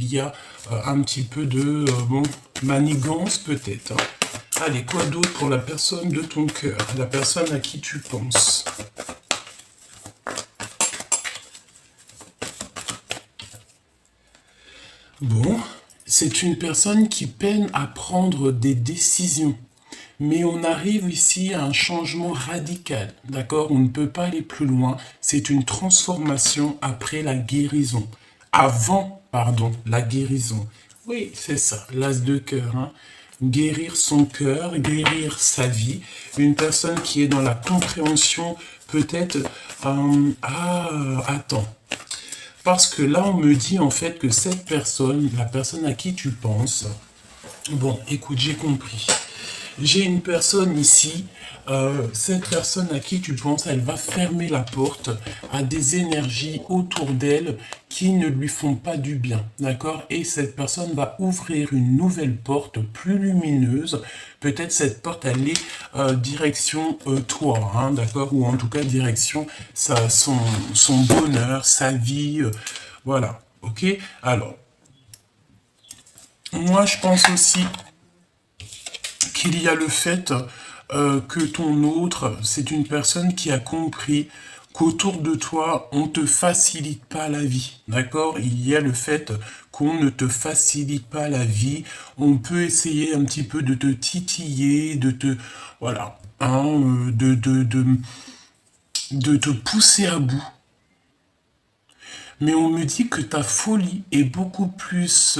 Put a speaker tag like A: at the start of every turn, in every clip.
A: il y a un petit peu de bon, manigance peut-être. Hein. Allez, quoi d'autre pour la personne de ton cœur, la personne à qui tu penses? Bon, c'est une personne qui peine à prendre des décisions. Mais on arrive ici à un changement radical, d'accord? On ne peut pas aller plus loin. C'est une transformation après la guérison. Avant, pardon, la guérison. Oui, c'est ça, l'as de cœur. Hein. Guérir son cœur, guérir sa vie. Une personne qui est dans la compréhension, peut-être... attends. Parce que là, on me dit en fait que cette personne, la personne à qui tu penses... Bon, écoute, j'ai compris. J'ai une personne ici, cette personne à qui tu penses, elle va fermer la porte à des énergies autour d'elle qui ne lui font pas du bien, d'accord? Et cette personne va ouvrir une nouvelle porte plus lumineuse. Peut-être cette porte, elle est direction toi, hein, d'accord? Ou en tout cas direction son bonheur, sa vie, voilà, ok? Alors, moi je pense aussi qu'il y a le fait que ton autre, c'est une personne qui a compris qu'autour de toi, on ne te facilite pas la vie, d'accord? Il y a le fait qu'on ne te facilite pas la vie, on peut essayer un petit peu de te titiller, de te, voilà, hein, de te pousser à bout. Mais on me dit que ta folie est beaucoup plus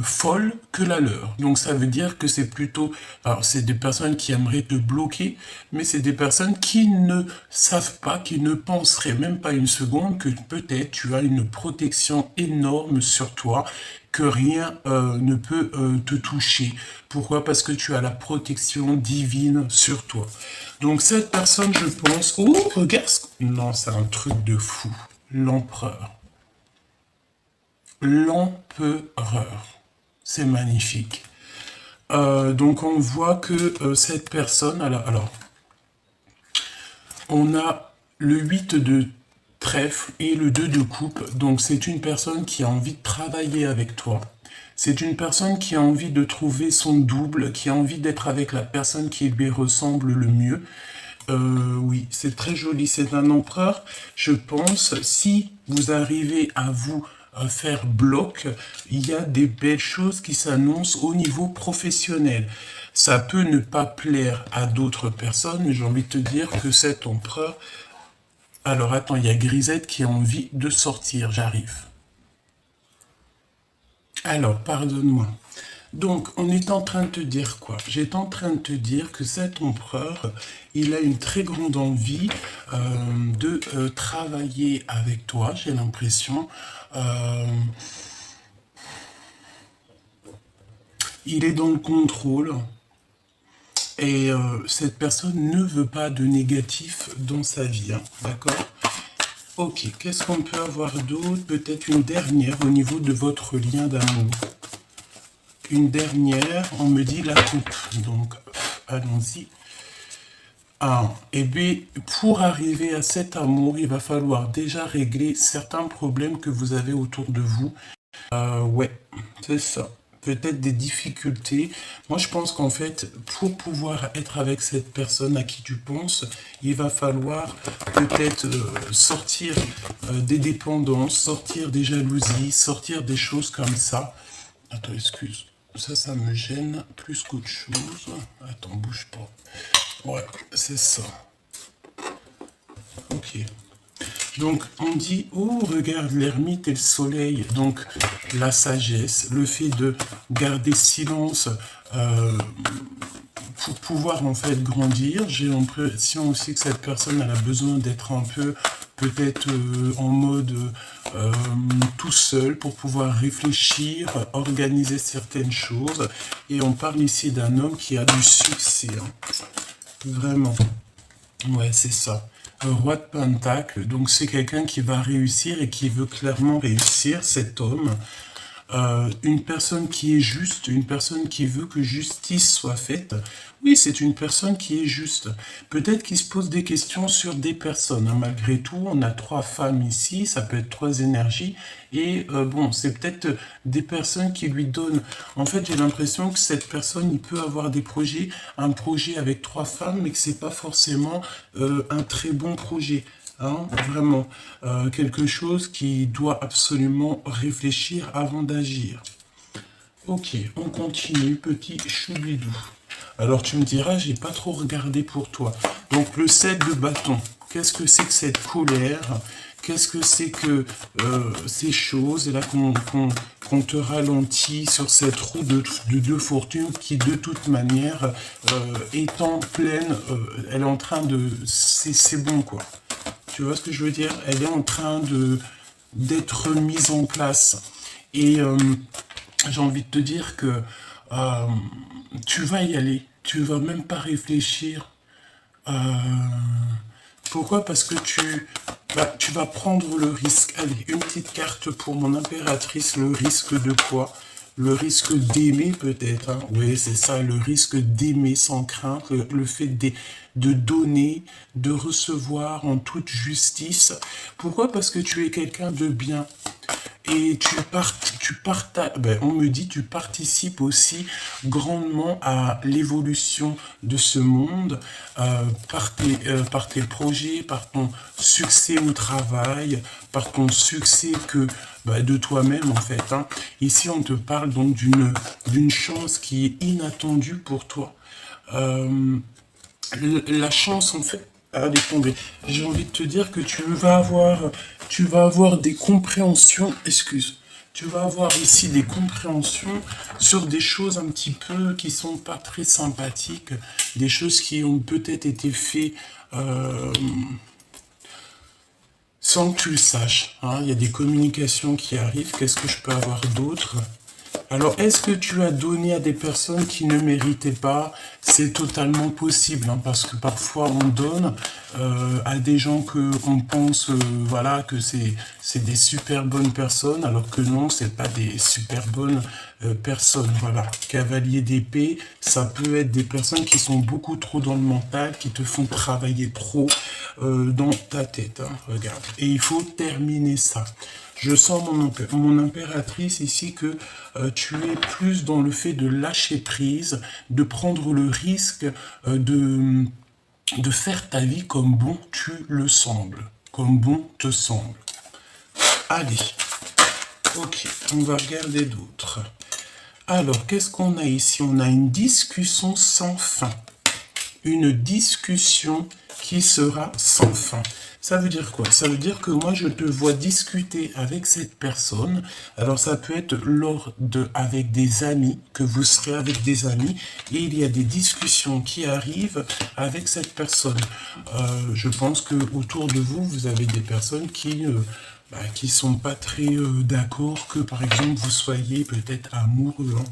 A: folle que la leur. Donc ça veut dire que c'est plutôt... Alors c'est des personnes qui aimeraient te bloquer, mais c'est des personnes qui ne savent pas, qui ne penseraient même pas une seconde que peut-être tu as une protection énorme sur toi, que rien ne peut te toucher. Pourquoi? Parce que tu as la protection divine sur toi. Donc cette personne, je pense... Oh, regarde... Non, c'est un truc de fou. L'empereur. L'empereur. C'est magnifique. Donc on voit que cette personne... Alors, on a le 8 de trèfle et le 2 de coupe. Donc c'est une personne qui a envie de travailler avec toi. C'est une personne qui a envie de trouver son double, qui a envie d'être avec la personne qui lui ressemble le mieux. Oui, c'est très joli, c'est un empereur. Je pense, si vous arrivez à vous faire bloc, il y a des belles choses qui s'annoncent au niveau professionnel. Ça peut ne pas plaire à d'autres personnes, mais j'ai envie de te dire que cet empereur... Alors attends, il y a Grisette qui a envie de sortir, j'arrive. Alors, pardonne-moi. Donc, on est en train de te dire quoi? J'étais en train de te dire que cet empereur, il a une très grande envie de travailler avec toi, j'ai l'impression. Il est dans le contrôle. Et cette personne ne veut pas de négatif dans sa vie, hein, d'accord? Ok, qu'est-ce qu'on peut avoir d'autre? Peut-être une dernière au niveau de votre lien d'amour. Une dernière, on me dit la coupe. Donc, allons-y. Ah, et bien, pour arriver à cet amour, il va falloir déjà régler certains problèmes que vous avez autour de vous. Ouais, c'est ça. Peut-être des difficultés. Moi, je pense qu'en fait, pour pouvoir être avec cette personne à qui tu penses, il va falloir peut-être sortir des dépendances, sortir des jalousies, sortir des choses comme ça. Attends, excuse. Ça me gêne plus qu'autre chose. Attends, bouge pas. Ouais, c'est ça. Ok. Donc, on dit, oh, regarde l'ermite et le soleil. Donc, la sagesse, le fait de garder silence pour pouvoir, en fait, grandir. J'ai l'impression aussi que cette personne, elle a besoin d'être un peu, peut-être, en mode tout seul pour pouvoir réfléchir, organiser certaines choses. Et on parle ici d'un homme qui a du succès. Hein. Vraiment. Ouais, c'est ça. Roi de Pentacle, donc c'est quelqu'un qui va réussir et qui veut clairement réussir, cet homme. une personne qui est juste, une personne qui veut que justice soit faite. Oui, c'est une personne qui est juste. Peut-être qu'il se pose des questions sur des personnes, hein. Malgré tout, on a 3 femmes ici, ça peut être 3 énergies. Et bon, c'est peut-être des personnes qui lui donnent... En fait, j'ai l'impression que cette personne, il peut avoir des projets, un projet avec 3 femmes, mais que c'est pas forcément un très bon projet. Hein, vraiment, quelque chose qui doit absolument réfléchir avant d'agir. Ok, on continue, petit choubidou. Alors tu me diras, j'ai pas trop regardé pour toi. Donc le 7 de bâton, qu'est-ce que c'est que cette colère? Qu'est-ce que c'est que ces choses? Et là qu'on te ralentit sur cette roue de fortune qui de toute manière est en pleine, elle est en train de... C'est bon quoi. Tu vois ce que je veux dire? Elle est en train d'être mise en place. Et j'ai envie de te dire que tu vas y aller. Tu vas même pas réfléchir. Euh, Pourquoi? Parce que tu vas prendre le risque. Allez, une petite carte pour mon impératrice. Le risque de quoi? Le risque d'aimer peut-être. Hein. Oui, c'est ça, le risque d'aimer sans crainte. Le fait de donner, de recevoir en toute justice. Pourquoi? Parce que tu es quelqu'un de bien. Et tu partages, ben, on me dit, tu participes aussi grandement à l'évolution de ce monde par tes projets, par ton succès au travail, par ton succès de toi-même en fait. Hein. Ici, on te parle donc d'une chance qui est inattendue pour toi. La chance en fait, allez tomber. J'ai envie de te dire que tu vas avoir des compréhensions, excuse, tu vas avoir ici des compréhensions sur des choses un petit peu qui sont pas très sympathiques, des choses qui ont peut-être été faites sans que tu le saches. Hein. Il y a des communications qui arrivent. Qu'est-ce que je peux avoir d'autre? Alors, est-ce que tu as donné à des personnes qui ne méritaient pas? C'est totalement possible, hein, parce que parfois on donne à des gens que on pense, voilà, que c'est des super bonnes personnes, alors que non, c'est pas des super bonnes personnes. Voilà, cavalier d'épée, ça peut être des personnes qui sont beaucoup trop dans le mental, qui te font travailler trop dans ta tête. Hein, regarde, et il faut terminer ça. Je sens mon impératrice ici que tu es plus dans le fait de lâcher prise, de prendre le risque de faire ta vie comme bon tu le sembles, comme bon te semble. Allez, ok, on va regarder d'autres. Alors, qu'est-ce qu'on a ici? On a une discussion sans fin. Une discussion qui sera sans fin. Ça veut dire quoi? Ça veut dire que moi, je te vois discuter avec cette personne. Alors, ça peut être avec des amis, que vous serez avec des amis, et il y a des discussions qui arrivent avec cette personne. Je pense que autour de vous, vous avez des personnes qui sont pas très d'accord que, par exemple, vous soyez peut-être amoureux. Hein.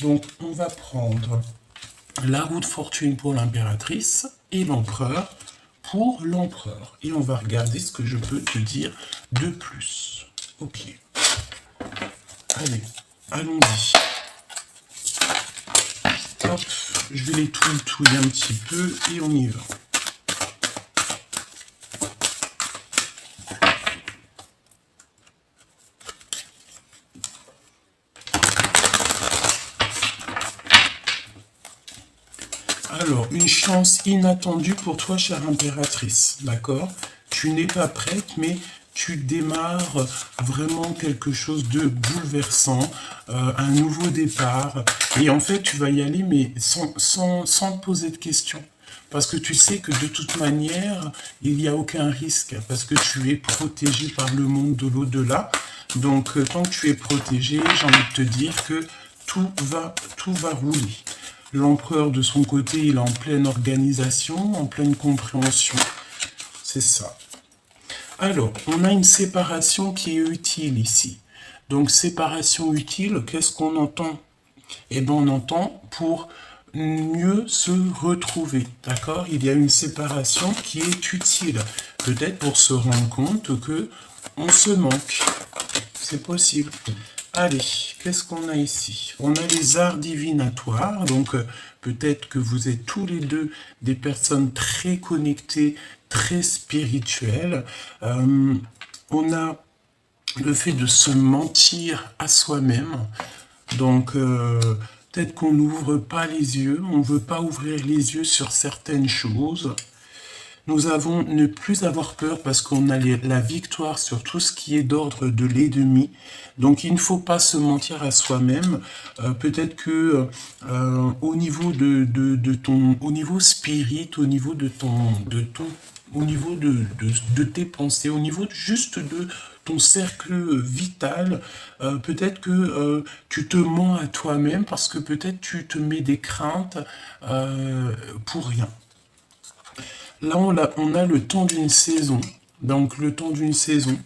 A: Donc, on va prendre la roue de fortune pour l'impératrice et l'empereur pour l'empereur. Et on va regarder ce que je peux te dire de plus. Ok. Allez, allons-y. Hop, je vais les touiller un petit peu et on y va. Alors, une chance inattendue pour toi, chère impératrice, d'accord? Tu n'es pas prête, mais tu démarres vraiment quelque chose de bouleversant, un nouveau départ. Et en fait, tu vas y aller, mais sans te poser de questions. Parce que tu sais que de toute manière, il n'y a aucun risque, parce que tu es protégé par le monde de l'au-delà. Donc, tant que tu es protégé, j'ai envie de te dire que tout va rouler. L'empereur, de son côté, il est en pleine organisation, en pleine compréhension. C'est ça. Alors, on a une séparation qui est utile ici. Donc, séparation utile, qu'est-ce qu'on entend? Eh bien, on entend pour mieux se retrouver. D'accord? Il y a une séparation qui est utile. Peut-être pour se rendre compte que on se manque. C'est possible. Allez, qu'est-ce qu'on a ici? On a les arts divinatoires, donc peut-être que vous êtes tous les deux des personnes très connectées, très spirituelles. On a le fait de se mentir à soi-même, donc peut-être qu'on n'ouvre pas les yeux, on ne veut pas ouvrir les yeux sur certaines choses. Nous avons ne plus avoir peur parce qu'on a la victoire sur tout ce qui est d'ordre de l'ennemi. Donc il ne faut pas se mentir à soi-même. Peut-être que au niveau au niveau spirit, au niveau au niveau de tes pensées, au niveau juste de ton cercle vital, peut-être que tu te mens à toi-même parce que peut-être tu te mets des craintes pour rien. Là, on a le temps d'une saison. Donc, le temps d'une saison.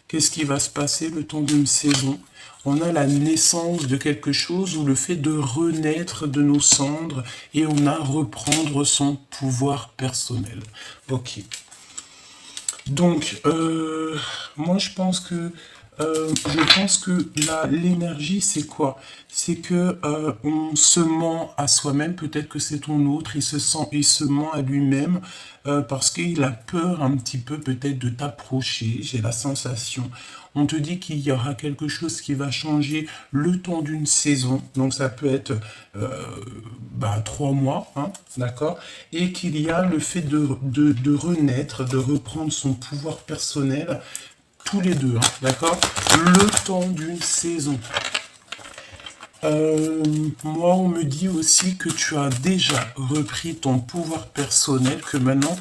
A: Qu'est-ce qui va se passer le temps d'une saison? On a la naissance de quelque chose ou le fait de renaître de nos cendres et on a reprendre son pouvoir personnel. Ok. Donc, moi, je pense que l'énergie, c'est quoi? C'est que on se ment à soi-même. Peut-être que c'est ton autre. Il se ment à lui-même parce qu'il a peur un petit peu peut-être de t'approcher. J'ai la sensation. On te dit qu'il y aura quelque chose qui va changer le temps d'une saison. Donc ça peut être 3 mois, hein, d'accord? Et qu'il y a le fait de renaître, de reprendre son pouvoir personnel, tous les deux, hein, d'accord? Le temps d'une saison. Moi, on me dit aussi que tu as déjà repris ton pouvoir personnel, que maintenant,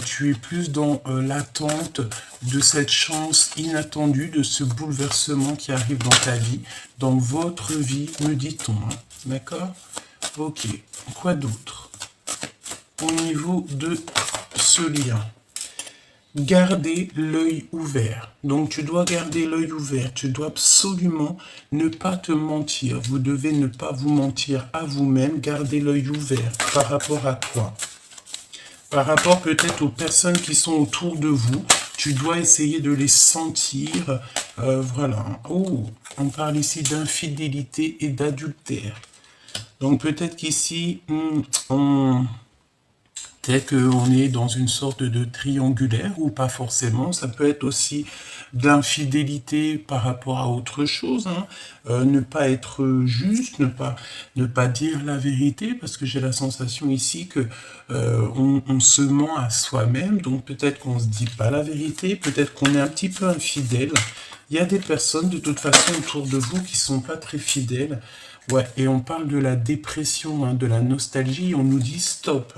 A: tu es plus dans l'attente de cette chance inattendue, de ce bouleversement qui arrive dans ta vie, dans votre vie, me dit-on. Hein, d'accord? Ok. Quoi d'autre? Au niveau de ce lien. Garder l'œil ouvert. Donc tu dois garder l'œil ouvert. Tu dois absolument ne pas te mentir. Vous devez ne pas vous mentir à vous-même. Garder l'œil ouvert. Par rapport à quoi? Par rapport peut-être aux personnes qui sont autour de vous. Tu dois essayer de les sentir. Voilà. Oh, on parle ici d'infidélité et d'adultère. Donc peut-être qu'ici, peut-être qu'on est dans une sorte de triangulaire ou pas forcément. Ça peut être aussi de l'infidélité par rapport à autre chose. Hein. Ne pas être juste, ne pas dire la vérité, parce que j'ai la sensation ici que on se ment à soi-même. Donc peut-être qu'on se dit pas la vérité, peut-être qu'on est un petit peu infidèle. Il y a des personnes de toute façon autour de vous qui sont pas très fidèles. Ouais, et on parle de la dépression, hein, de la nostalgie. On nous dit stop.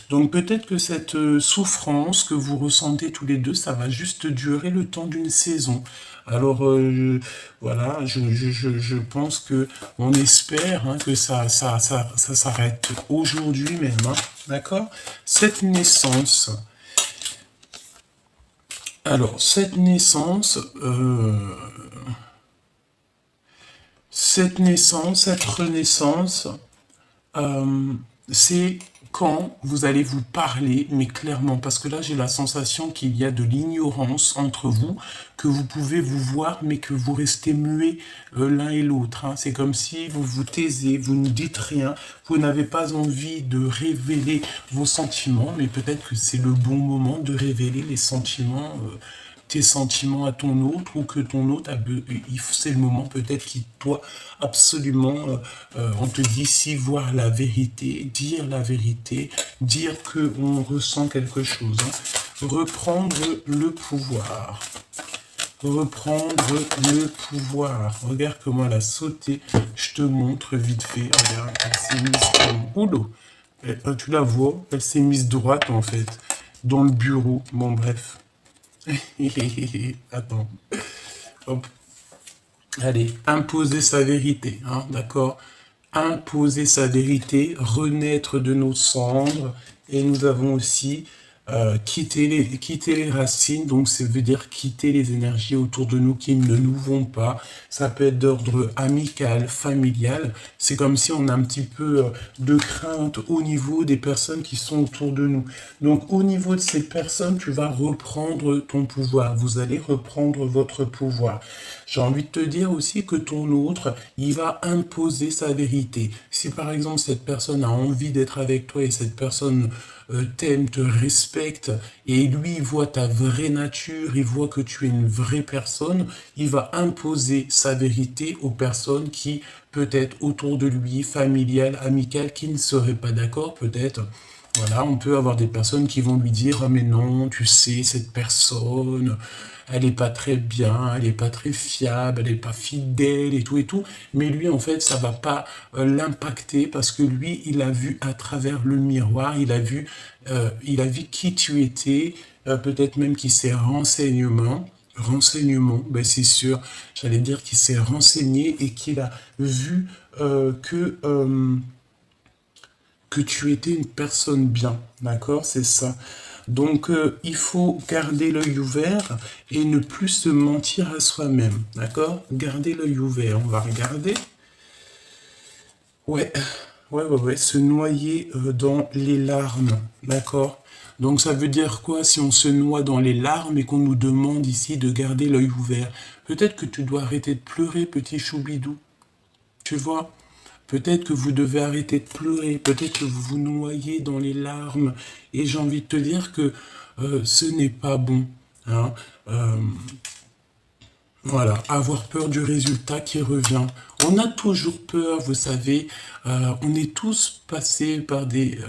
A: Donc peut-être que cette souffrance que vous ressentez tous les deux, ça va juste durer le temps d'une saison. Alors voilà, je pense que on espère hein, que ça s'arrête aujourd'hui même, hein, d'accord? Cette naissance. Alors cette naissance, cette renaissance, c'est quand vous allez vous parler, mais clairement, parce que là j'ai la sensation qu'il y a de l'ignorance entre vous, que vous pouvez vous voir, mais que vous restez muets l'un et l'autre. Hein. C'est comme si vous vous taisez, vous ne dites rien, vous n'avez pas envie de révéler vos sentiments, mais peut-être que c'est le bon moment de révéler les sentiments, tes sentiments à ton autre, ou que ton autre, c'est le moment peut-être qu'il doit absolument, on te dit ici, voir la vérité, dire qu'on ressent quelque chose. Hein. Reprendre le pouvoir. Reprendre le pouvoir. Regarde comment elle a sauté. Je te montre vite fait. Regarde, elle s'est mise... Oulou. Tu la vois, elle s'est mise droite en fait. Dans le bureau. Bon, bref. Attends. Hop. Allez, imposer sa vérité, hein, d'accord? Imposer sa vérité, renaître de nos cendres. Et nous avons aussi quitter les racines, donc ça veut dire quitter les énergies autour de nous qui ne nous vont pas. Ça peut être d'ordre amical, familial. C'est comme si on a un petit peu de crainte au niveau des personnes qui sont autour de nous. Donc au niveau de ces personnes, tu vas reprendre ton pouvoir. Vous allez reprendre votre pouvoir. J'ai envie de te dire aussi que ton autre, il va imposer sa vérité. Si par exemple cette personne a envie d'être avec toi et cette personne t'aime, te respecte, et lui, il voit ta vraie nature, il voit que tu es une vraie personne, il va imposer sa vérité aux personnes qui, peut-être autour de lui, familiales, amicales, qui ne seraient pas d'accord, peut-être. Voilà, on peut avoir des personnes qui vont lui dire, ah mais non, tu sais, cette personne, elle est pas très bien, elle est pas très fiable, elle est pas fidèle et tout, mais lui, en fait, ça va pas l'impacter parce que lui, il a vu à travers le miroir, il a vu qui tu étais, peut-être même qu'il s'est renseignement, ben c'est sûr, j'allais dire qu'il s'est renseigné et qu'il a vu que tu étais une personne bien, d'accord, c'est ça. Donc, il faut garder l'œil ouvert et ne plus se mentir à soi-même, d'accord? Garder l'œil ouvert, on va regarder. Ouais, ouais, se noyer dans les larmes, d'accord? Donc, ça veut dire quoi si on se noie dans les larmes et qu'on nous demande ici de garder l'œil ouvert? Peut-être que tu dois arrêter de pleurer, petit choubidou, tu vois? Peut-être que vous devez arrêter de pleurer, peut-être que vous vous noyez dans les larmes. Et j'ai envie de te dire que ce n'est pas bon. Hein. Euh, voilà, avoir peur du résultat qui revient. On a toujours peur, vous savez, on est tous passés par des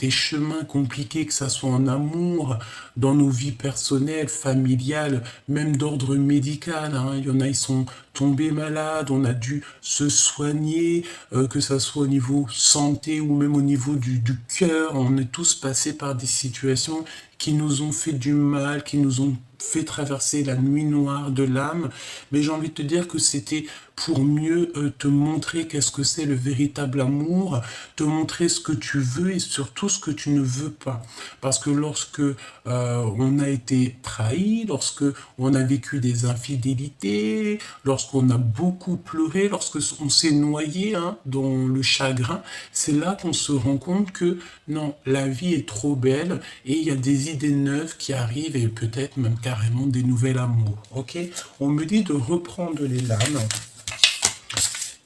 A: chemins compliqués, que ça soit en amour, dans nos vies personnelles, familiales, même d'ordre médical. Hein. Il y en a, ils sont tombés malades, on a dû se soigner, que ça soit au niveau santé ou même au niveau du cœur. On est tous passés par des situations qui nous ont fait du mal, qui nous ont fait traverser la nuit noire de l'âme, mais j'ai envie de te dire que c'était pour mieux te montrer qu'est-ce que c'est le véritable amour, te montrer ce que tu veux et surtout ce que tu ne veux pas. Parce que lorsque on a été trahi, lorsque on a vécu des infidélités, lorsqu'on a beaucoup pleuré, lorsque on s'est noyé hein, dans le chagrin, c'est là qu'on se rend compte que non, la vie est trop belle et il y a des idées neuves qui arrivent et peut-être même carrément des nouvelles amours. Ok, on me dit de reprendre les lames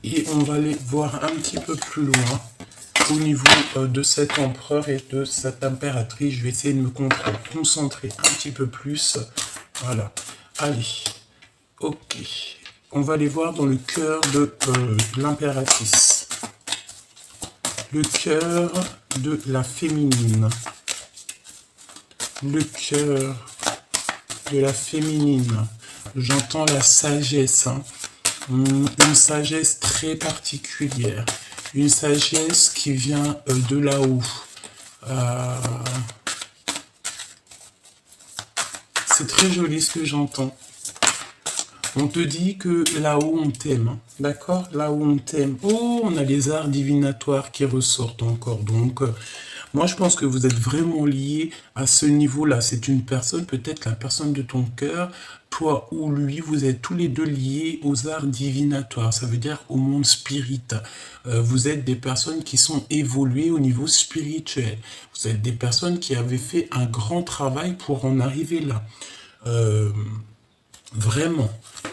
A: et on va aller voir un petit peu plus loin au niveau de cet empereur et de cette impératrice. Je vais essayer de me concentrer un petit peu plus. Voilà. Allez. Ok. On va aller voir dans le cœur de l'impératrice. Le cœur de la féminine. Le cœur de la féminine. J'entends la sagesse. Hein. Une sagesse très particulière. Une sagesse qui vient de là-haut. C'est très joli ce que j'entends. On te dit que là-haut on t'aime, hein. D'accord? Là-haut on t'aime. Oh, on a les arts divinatoires qui ressortent encore. Donc, moi je pense que vous êtes vraiment liés à ce niveau-là. C'est une personne, peut-être la personne de ton cœur, toi ou lui, vous êtes tous les deux liés aux arts divinatoires. Ça veut dire au monde spirit. Vous êtes des personnes qui sont évoluées au niveau spirituel. Vous êtes des personnes qui avaient fait un grand travail pour en arriver là. Vraiment,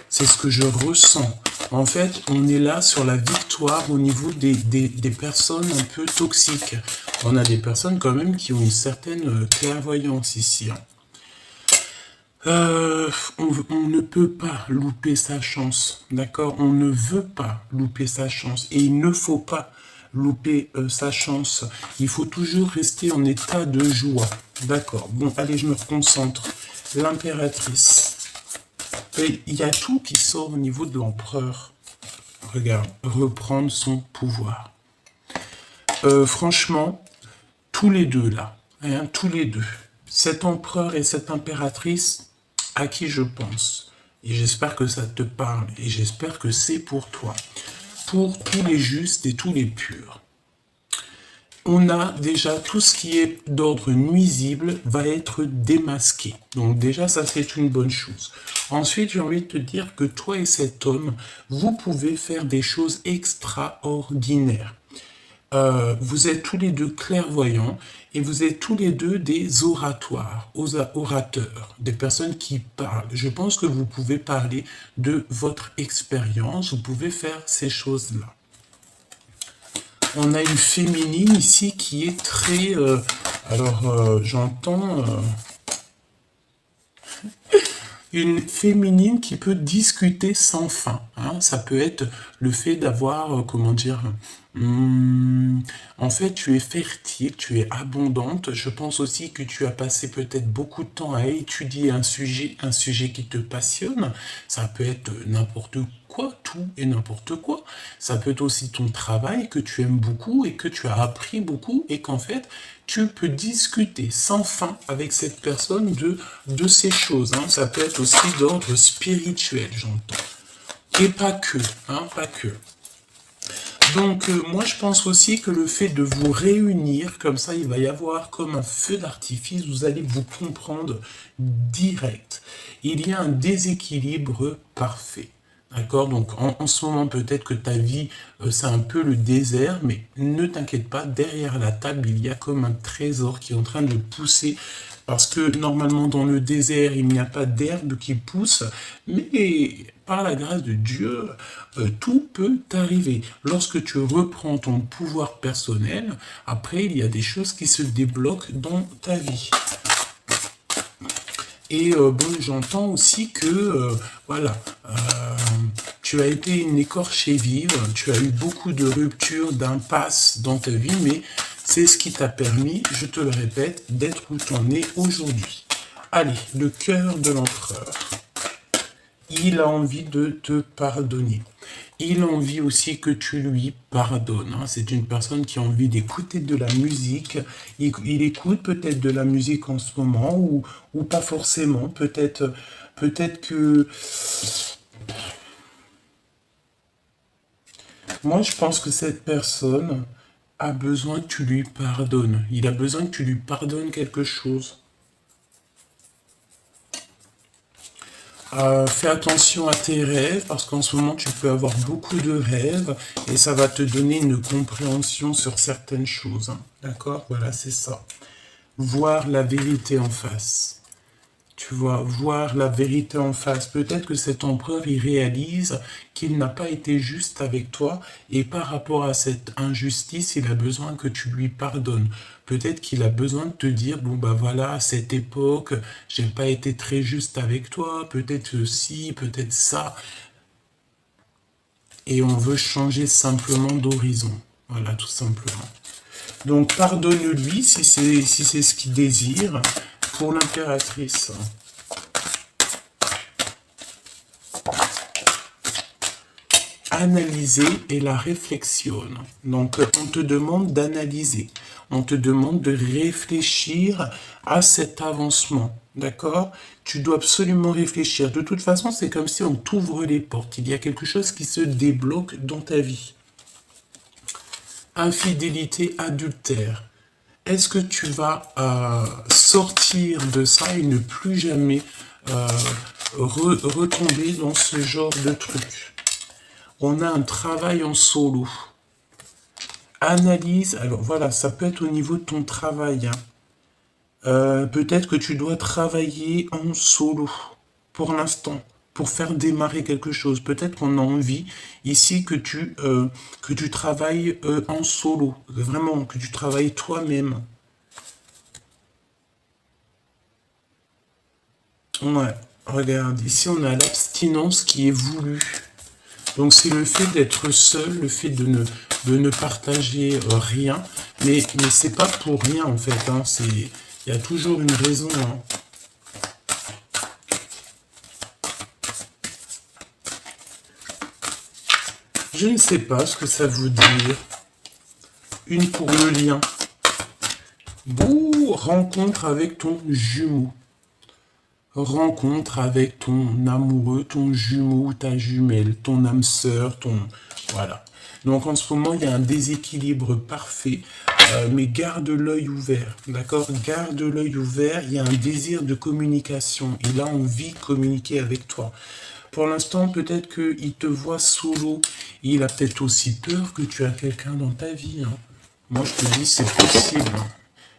A: c'est ce que je ressens. En fait, on est là sur la victoire au niveau des personnes un peu toxiques. On a des personnes quand même qui ont une certaine clairvoyance ici. Hein. On ne peut pas louper sa chance, d'accord? On ne veut pas louper sa chance et il ne faut pas louper sa chance. Il faut toujours rester en état de joie, d'accord? Bon, allez, je me concentre. L'impératrice. Et il y a tout qui sort au niveau de l'empereur. Regarde, reprendre son pouvoir. Franchement, tous les deux là, hein, tous les deux, cet empereur et cette impératrice, à qui je pense. Et j'espère que ça te parle, et j'espère que c'est pour toi. Pour tous les justes et tous les purs. on a déjà tout ce qui est d'ordre nuisible va être démasqué. Donc déjà, ça c'est une bonne chose. Ensuite, j'ai envie de te dire que toi et cet homme, vous pouvez faire des choses extraordinaires. Vous êtes tous les deux clairvoyants et vous êtes tous les deux des orateurs, des personnes qui parlent. Je pense que vous pouvez parler de votre expérience, vous pouvez faire ces choses-là. On a une féminine ici qui est très... j'entends... une féminine qui peut discuter sans fin. Hein. Ça peut être le fait d'avoir, comment dire, en fait, tu es fertile, tu es abondante. Je pense aussi que tu as passé peut-être beaucoup de temps à étudier un sujet qui te passionne. Ça peut être n'importe quoi, tout et n'importe quoi. Ça peut être aussi ton travail que tu aimes beaucoup et que tu as appris beaucoup et qu'en fait, tu peux discuter sans fin avec cette personne de ces choses. Hein. Ça peut être aussi d'ordre spirituel, j'entends. Et pas que, hein, pas que. Donc, moi, je pense aussi que le fait de vous réunir, comme ça, il va y avoir comme un feu d'artifice, vous allez vous comprendre direct. Il y a un déséquilibre parfait. D'accord? Donc, en ce moment, peut-être que ta vie, c'est un peu le désert, mais ne t'inquiète pas, derrière la table, il y a comme un trésor qui est en train de pousser. Parce que normalement, dans le désert, il n'y a pas d'herbe qui pousse, mais par la grâce de Dieu, tout peut arriver. Lorsque tu reprends ton pouvoir personnel, après, il y a des choses qui se débloquent dans ta vie. Et bon, j'entends aussi que, voilà, tu as été une écorchée vive, tu as eu beaucoup de ruptures, d'impasses dans ta vie, mais c'est ce qui t'a permis, je te le répète, d'être où tu en es aujourd'hui. Allez, le cœur de l'empereur. Il a envie de te pardonner. Il a envie aussi que tu lui pardonnes. Hein. C'est une personne qui a envie d'écouter de la musique. Il écoute peut-être de la musique en ce moment ou pas forcément. Peut-être que... Moi, je pense que cette personne a besoin que tu lui pardonnes. Il a besoin que tu lui pardonnes quelque chose. Fais attention à tes rêves parce qu'en ce moment tu peux avoir beaucoup de rêves et ça va te donner une compréhension sur certaines choses. Hein. D'accord? Voilà, c'est ça. Voir la vérité en face. Tu vois, voir la vérité en face. Peut-être que cet empereur, il réalise qu'il n'a pas été juste avec toi et par rapport à cette injustice, il a besoin que tu lui pardonnes. Peut-être qu'il a besoin de te dire, bon bah voilà, à cette époque, j'ai pas été très juste avec toi, peut-être ci, peut-être ça. Et on veut changer simplement d'horizon. Voilà, tout simplement. Donc pardonne-lui si c'est ce qu'il désire. Pour l'impératrice. Analyser et la réflexion. Donc, on te demande d'analyser. On te demande de réfléchir à cet avancement. D'accord? Tu dois absolument réfléchir. De toute façon, c'est comme si on t'ouvre les portes. Il y a quelque chose qui se débloque dans ta vie. Infidélité, adultère. Est-ce que tu vas sortir de ça et ne plus jamais retomber dans ce genre de truc? On a un travail en solo. Analyse, alors voilà, ça peut être au niveau de ton travail. Hein. Peut-être que tu dois travailler en solo pour l'instant, pour faire démarrer quelque chose. Peut-être qu'on a envie ici que tu travailles en solo, vraiment, que tu travailles toi-même. Ouais, regarde, ici on a l'abstinence qui est voulue. Donc c'est le fait d'être seul, le fait de ne partager rien, mais c'est pas pour rien en fait, hein, il y a toujours une raison. Hein. Je ne sais pas ce que ça veut dire. Une pour le lien. Bouh, rencontre avec ton jumeau. Rencontre avec ton amoureux, ton jumeau, ta jumelle, ton âme sœur, ton... Voilà. Donc en ce moment, il y a un déséquilibre parfait. mais garde l'œil ouvert, d'accord? Garde l'œil ouvert, il y a un désir de communication. Il a envie de communiquer avec toi. Pour l'instant, peut-être qu'il te voit solo. Il a peut-être aussi peur que tu as quelqu'un dans ta vie. Hein. Moi, je te dis, c'est possible.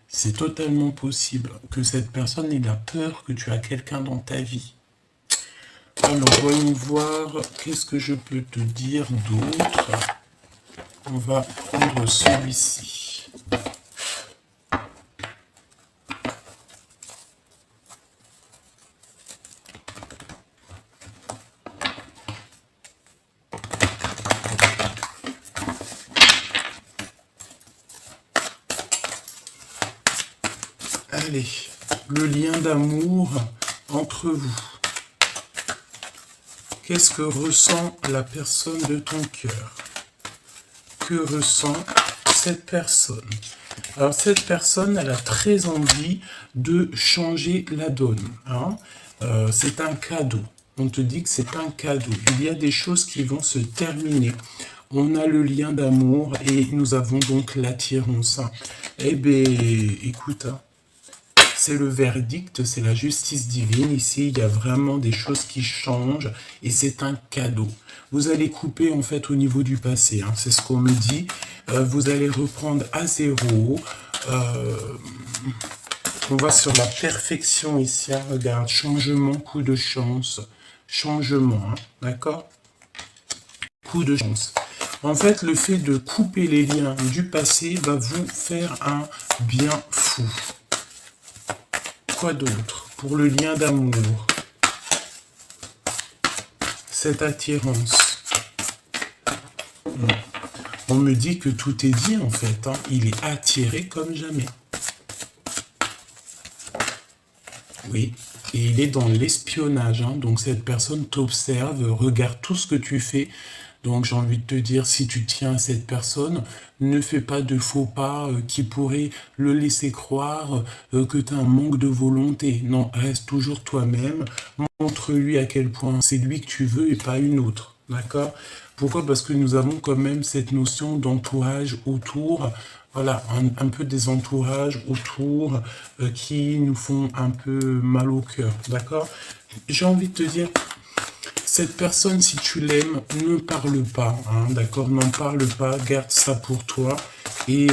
A: C'est totalement possible que cette personne ait la peur que tu as quelqu'un dans ta vie. Alors, voyons voir, qu'est-ce que je peux te dire d'autre? On va prendre celui-ci. Allez, le lien d'amour entre vous. Qu'est-ce que ressent la personne de ton cœur? Que ressent cette personne? Alors cette personne, elle a très envie de changer la donne. Hein. C'est un cadeau. On te dit que c'est un cadeau. Il y a des choses qui vont se terminer. On a le lien d'amour et nous avons donc l'attirance. Eh bien, écoute, hein, c'est le verdict, c'est la justice divine. Ici, il y a vraiment des choses qui changent et c'est un cadeau. Vous allez couper en fait au niveau du passé, hein, c'est ce qu'on me dit. Vous allez reprendre à zéro. On va sur la perfection ici. Hein, regarde, changement, coup de chance. Changement, hein, d'accord? Coup de chance. En fait, le fait de couper les liens du passé va vous faire un bien fou. Quoi d'autre pour le lien d'amour? Cette attirance. On me dit que tout est dit en fait. Hein. Il est attiré comme jamais. Oui. Et il est dans l'espionnage. Hein. Donc cette personne t'observe, regarde tout ce que tu fais. Donc j'ai envie de te dire, si tu tiens à cette personne, ne fais pas de faux pas qui pourraient le laisser croire que tu as un manque de volonté. Non, reste toujours toi-même. Montre-lui à quel point c'est lui que tu veux et pas une autre. D'accord? Pourquoi? Parce que nous avons quand même cette notion d'entourage autour. Voilà, un peu des entourages autour qui nous font un peu mal au cœur. D'accord? J'ai envie de te dire, cette personne, si tu l'aimes, ne parle pas, hein, d'accord? N'en parle pas, garde ça pour toi et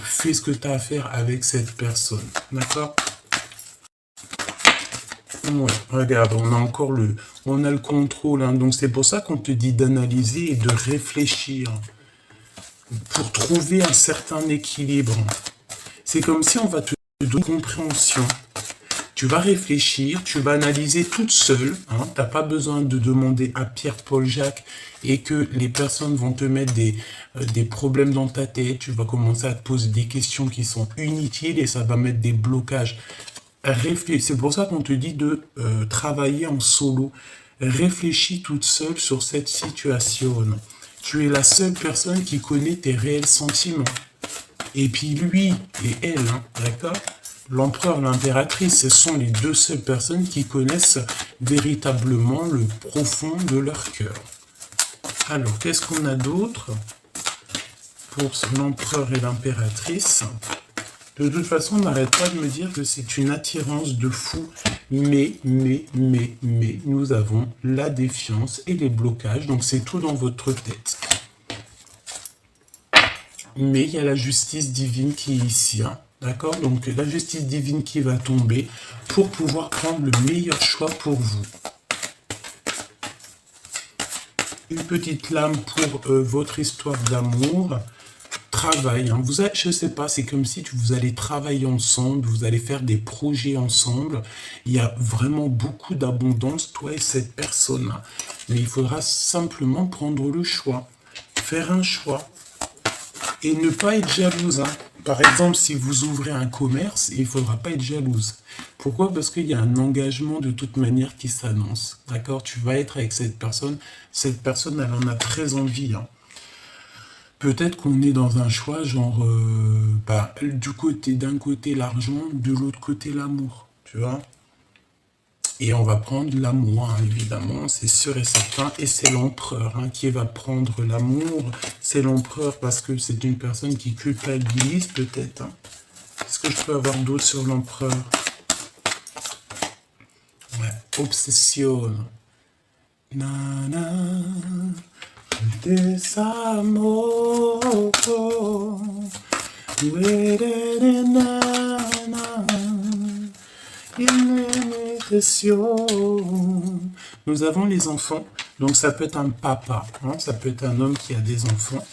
A: fais ce que tu as à faire avec cette personne, d'accord? Ouais, regarde, on a encore on a le contrôle, hein, donc c'est pour ça qu'on te dit d'analyser et de réfléchir pour trouver un certain équilibre. C'est comme si on va te donner compréhension. Tu vas réfléchir, tu vas analyser toute seule. Hein, tu n'as pas besoin de demander à Pierre, Paul, Jacques et que les personnes vont te mettre des problèmes dans ta tête. Tu vas commencer à te poser des questions qui sont inutiles et ça va mettre des blocages. C'est pour ça qu'on te dit de travailler en solo. Réfléchis toute seule sur cette situation. Tu es la seule personne qui connaît tes réels sentiments. Et puis lui et elle, hein, d'accord? L'empereur, l'impératrice, ce sont les deux seules personnes qui connaissent véritablement le profond de leur cœur. Alors, qu'est-ce qu'on a d'autre pour l'empereur et l'impératrice? De toute façon, on n'arrête pas de me dire que c'est une attirance de fou. Mais, nous avons la défiance et les blocages. Donc, c'est tout dans votre tête. Mais il y a la justice divine qui est ici. Hein. D'accord? Donc, la justice divine qui va tomber pour pouvoir prendre le meilleur choix pour vous. Une petite lame pour votre histoire d'amour. Travail. Hein. Je ne sais pas, c'est comme si vous allez travailler ensemble, vous allez faire des projets ensemble. Il y a vraiment beaucoup d'abondance, toi et cette personne. Hein. Mais il faudra simplement prendre le choix. Faire un choix. Et ne pas être jalouse. Hein. Par exemple, si vous ouvrez un commerce, il ne faudra pas être jalouse. Pourquoi? Parce qu'il y a un engagement de toute manière qui s'annonce. D'accord? Tu vas être avec cette personne. Cette personne, elle en a très envie. Hein. Peut-être qu'on est dans un choix genre, d'un côté l'argent, de l'autre côté l'amour. Tu vois? Et on va prendre l'amour, hein, évidemment, c'est sûr et certain. Et c'est l'empereur hein, qui va prendre l'amour. C'est l'empereur parce que c'est une personne qui culpabilise peut-être. Hein. Qu'est-ce que je peux avoir d'autre sur l'empereur? Ouais, obsession. Nana, desamor. Nous avons les enfants, donc ça peut être un papa, hein, ça peut être un homme qui a des enfants.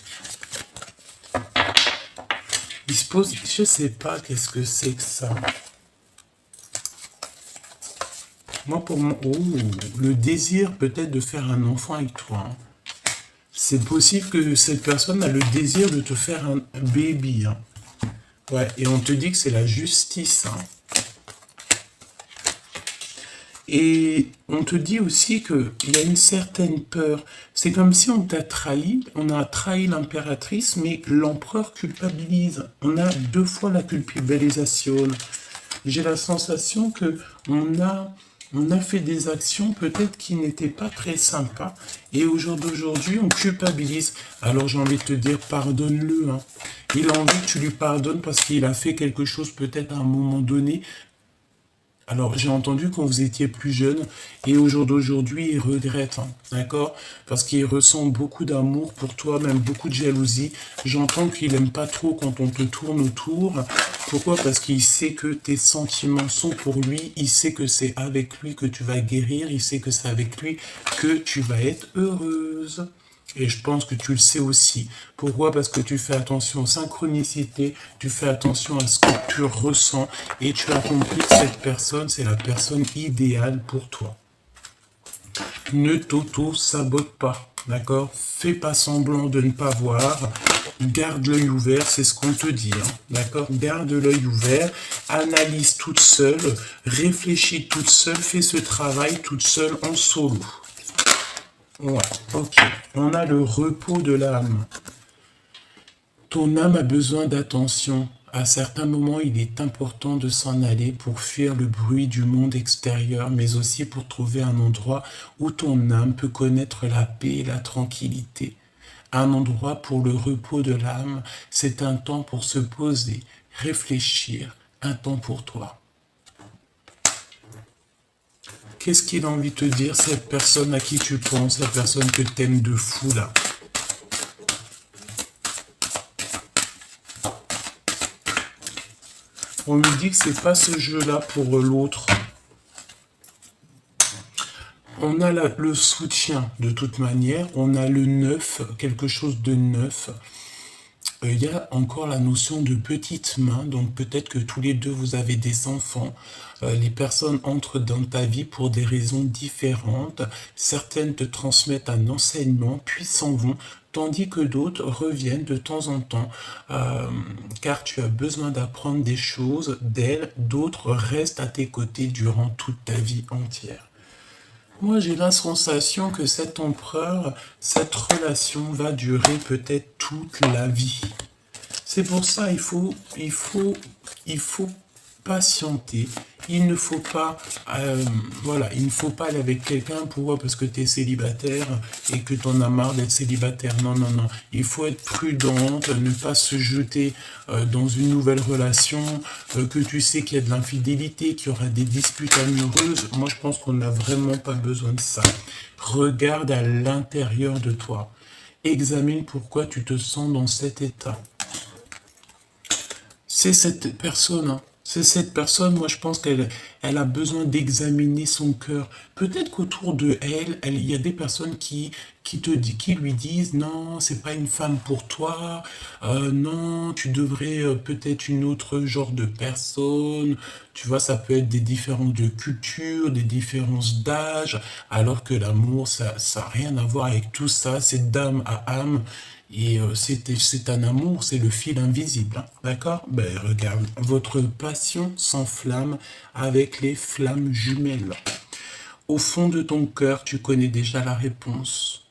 A: Il se pose, je sais pas qu'est-ce que c'est que ça. Moi pour moi, oh, le désir peut-être de faire un enfant avec toi. Hein. C'est possible que cette personne a le désir de te faire un baby. Hein. Ouais, et on te dit que c'est la justice. Hein. Et on te dit aussi qu'il y a une certaine peur. C'est comme si on t'a trahi, on a trahi l'impératrice, mais l'empereur culpabilise. On a deux fois la culpabilisation. J'ai la sensation que on a fait des actions peut-être qui n'étaient pas très sympas. Et au jour d'aujourd'hui, on culpabilise. Alors j'ai envie de te dire, pardonne-le. Hein. Il a envie que tu lui pardonnes parce qu'il a fait quelque chose peut-être à un moment donné. Alors, j'ai entendu quand vous étiez plus jeune, et au jour d'aujourd'hui, il regrette, hein, d'accord? Parce qu'il ressent beaucoup d'amour pour toi, même beaucoup de jalousie. J'entends qu'il aime pas trop quand on te tourne autour. Pourquoi? Parce qu'il sait que tes sentiments sont pour lui, il sait que c'est avec lui que tu vas guérir, il sait que c'est avec lui que tu vas être heureuse. Et je pense que tu le sais aussi. Pourquoi? Parce que tu fais attention aux synchronicités, tu fais attention à ce que tu ressens et tu as compris que cette personne, c'est la personne idéale pour toi. Ne t'auto-sabote pas, d'accord? Fais pas semblant de ne pas voir. Garde l'œil ouvert, c'est ce qu'on te dit, hein, d'accord? Garde l'œil ouvert, analyse toute seule, réfléchis toute seule, fais ce travail toute seule en solo. Ouais, ok. On a le repos de l'âme. Ton âme a besoin d'attention. À certains moments, il est important de s'en aller pour fuir le bruit du monde extérieur, mais aussi pour trouver un endroit où ton âme peut connaître la paix et la tranquillité. Un endroit pour le repos de l'âme, c'est un temps pour se poser, réfléchir, un temps pour toi. Qu'est-ce qu'il a envie de te dire, cette personne à qui tu penses, la personne que t'aimes de fou, là? On lui dit que c'est pas ce jeu-là pour l'autre. On a le soutien, de toute manière. On a le neuf, quelque chose de neuf. Il y a encore la notion de petite main, donc peut-être que tous les deux vous avez des enfants. Les personnes entrent dans ta vie pour des raisons différentes. Certaines te transmettent un enseignement, puis s'en vont, tandis que d'autres reviennent de temps en temps, car tu as besoin d'apprendre des choses d'elles. D'autres restent à tes côtés durant toute ta vie entière. Moi, j'ai la sensation que cet empereur, cette relation va durer peut-être toute la vie. C'est pour ça il faut patienter. Il ne faut pas, voilà, il ne faut pas aller avec quelqu'un pour parce que tu es célibataire et que tu en as marre d'être célibataire. Non, non, non. Il faut être prudente, ne pas se jeter dans une nouvelle relation, que tu sais qu'il y a de l'infidélité, qu'il y aura des disputes amoureuses. Moi, je pense qu'on n'a vraiment pas besoin de ça. Regarde à l'intérieur de toi. Examine pourquoi tu te sens dans cet état. C'est cette personne, hein. C'est cette personne, moi je pense qu'elle a besoin d'examiner son cœur. Peut-être qu'autour de elle, il y a des personnes qui lui disent non, c'est pas une femme pour toi, non, tu devrais peut-être une autre genre de personne. Tu vois, ça peut être des différences de culture, des différences d'âge, alors que l'amour, ça n'a rien à voir avec tout ça, c'est d'âme à âme. Et c'est un amour, c'est le fil invisible, hein, d'accord? Ben regarde, votre passion s'enflamme avec les flammes jumelles. Au fond de ton cœur, tu connais déjà la réponse.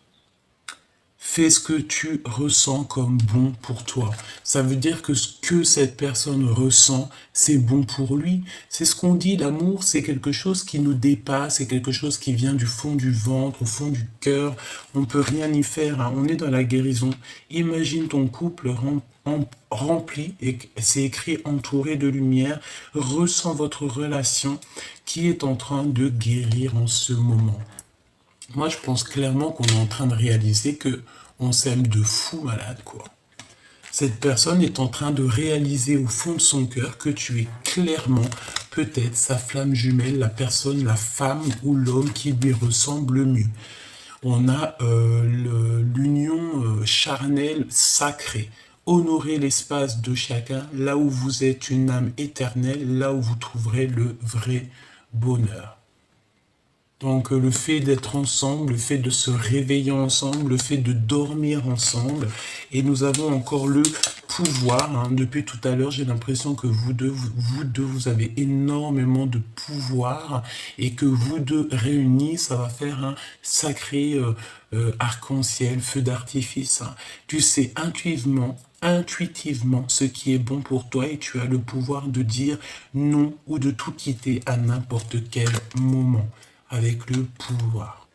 A: Fais ce que tu ressens comme bon pour toi. Ça veut dire que ce que cette personne ressent, c'est bon pour lui. C'est ce qu'on dit, l'amour, c'est quelque chose qui nous dépasse, c'est quelque chose qui vient du fond du ventre, au fond du cœur. On ne peut rien y faire, hein. On est dans la guérison. Imagine ton couple rempli, et c'est écrit entouré de lumière. Ressens votre relation qui est en train de guérir en ce moment. Moi, je pense clairement qu'on est en train de réaliser que on s'aime de fou malade, quoi. Cette personne est en train de réaliser au fond de son cœur que tu es clairement peut-être sa flamme jumelle, la personne, la femme ou l'homme qui lui ressemble le mieux. On a l'union charnelle sacrée. Honorez l'espace de chacun, là où vous êtes une âme éternelle, là où vous trouverez le vrai bonheur. Donc le fait d'être ensemble, le fait de se réveiller ensemble, le fait de dormir ensemble, et nous avons encore le pouvoir, hein. Depuis tout à l'heure, j'ai l'impression que vous deux, vous avez énormément de pouvoir, et que vous deux réunis, ça va faire un sacré arc-en-ciel, feu d'artifice, hein. Tu sais intuitivement ce qui est bon pour toi, et tu as le pouvoir de dire non ou de tout quitter à n'importe quel moment. Avec le pouvoir.